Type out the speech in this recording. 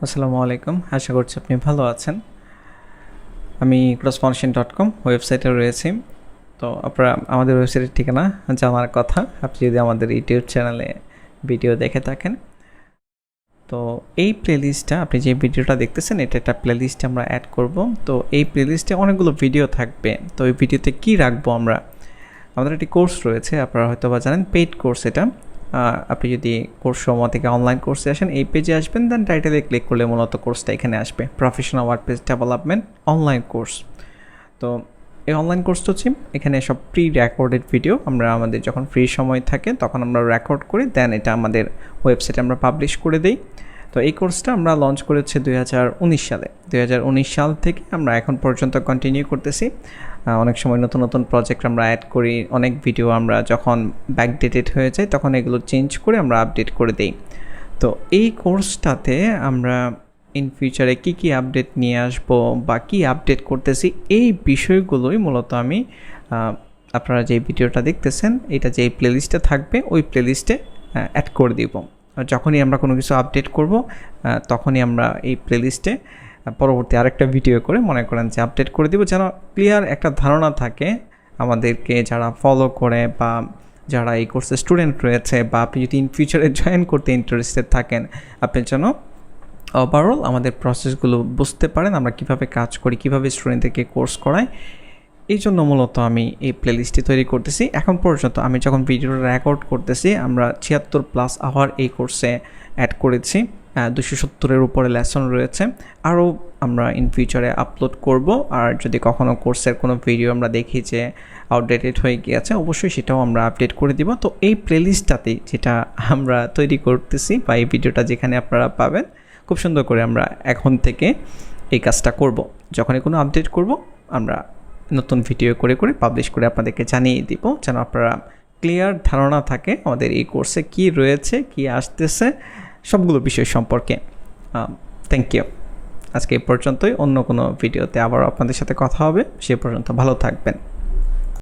আসসালামু আলাইকুম, আশা করছি আপনি ভালো আছেন। আমি 𝗙𝗶𝗹𝗶.com ওয়েবসাইটে রয়েছি। তো আপনারা আমাদের ওয়েবসাইটের ঠিকানা জানার কথা, আপনি যদি আমাদের ইউটিউব চ্যানেলে ভিডিও দেখে থাকেন। তো এই প্লেলিস্টটা আপনি যে ভিডিওটা দেখতেছেন, এটা একটা প্লেলিস্টে আমরা অ্যাড করব। তো এই প্লেলিস্টে অনেকগুলো ভিডিও থাকবে। তো এই ভিডিওতে কি রাখবো আমরা, আমাদের একটি কোর্স রয়েছে, আপনারা হয়তো বা জানেন, পেইড কোর্স এটা। আপনি যদি কোর্স সময় থেকে অনলাইন কোর্সে আসেন, এই পেজে আসবেন, দেন টাইটেলে ক্লিক করলে মূলত কোর্সটা এখানে আসবে, professional WordPress development online course. তো এই অনলাইন কোর্সটা হচ্ছে এখানে সব প্রি রেকর্ডেড ভিডিও আমরা আমাদের যখন ফ্রি সময় থাকে তখন আমরা রেকর্ড করি, দেন এটা আমাদের ওয়েবসাইটে আমরা পাবলিশ করে দিই। তো এই কোর্সটা আমরা লঞ্চ করেছি 2019 সালে। 2019 সাল থেকে আমরা এখন পর্যন্ত কন্টিনিউ করতেছি। অনেক সময় নতুন নতুন প্রজেক্ট আমরা অ্যাড করি, অনেক ভিডিও আমরা যখন ব্যাকডেটেড হয়ে যায় তখন এগুলো চেঞ্জ করে আমরা আপডেট করে দিই। তো এই কোর্সটাতে আমরা ইন ফিউচারে কী কী আপডেট নিয়ে আসবো বা কী আপডেট করতেছি, এই বিষয়গুলোই মূলত আমি আপনারা যে ভিডিওটা দেখতেছেন এটা যে প্লেলিস্টে থাকবে ওই প্লেলিস্টে অ্যাড করে দিব। যখনই আমরা কোনো কিছু আপডেট করব তখনই আমরা এই প্লেলিস্টে পরবর্তী আরেকটা ভিডিও করে মনে করেন যে আপডেট করে দিব, যেন ক্লিয়ার একটা ধারণা থাকে আমাদেরকে যারা ফলো করে বা যারা এই কোর্সের স্টুডেন্ট রয়েছে, বা আপনি যদি ইন ফিউচারে জয়েন করতে ইন্টারেস্টেড থাকেন, আপনি যেন ওভারঅল আমাদের প্রসেসগুলো বুঝতে পারেন, আমরা কিভাবে কাজ করি, কিভাবে স্টুডেন্টদেরকে কোর্স করাই। এই জন্য মূলত আমি এই প্লেলিস্টটি তৈরি করতেছি। এখন পর্যন্ত আমি যখন ভিডিওটা রেকর্ড করতেছি, আমরা 76+ আওয়ার এই কোর্সে অ্যাড করেছি। 270-এর উপরে লেসন রয়েছে, আরও আমরা ইন ফিউচারে আপলোড করব। আর যদি কখনও কোর্সের কোনো ভিডিও আমরা দেখি যে আউটডেটেড হয়ে গিয়েছে, অবশ্যই সেটাও আমরা আপডেট করে দিব। তো এই প্লেলিস্টটাতে যেটা আমরা তৈরি করতেছি বা এই ভিডিওটা যেখানে আপনারা পাবেন, খুব সুন্দর করে আমরা এখন থেকে এই কাজটা করব। যখনই কোনো আপডেট করব আমরা নতুন ভিডিও করে করে পাবলিশ করে আপনাদেরকে জানিয়ে দিব, যেন আপনারা ক্লিয়ার ধারণা থাকে আমাদের এই কোর্সে কী রয়েছে, কী আসতেছে, সবগুলো বিষয় সম্পর্কে। Thank you. আজকে এই পর্যন্তই, অন্য কোনো ভিডিওতে আবার আপনাদের সাথে কথা হবে। সে পর্যন্ত ভালো থাকবেন।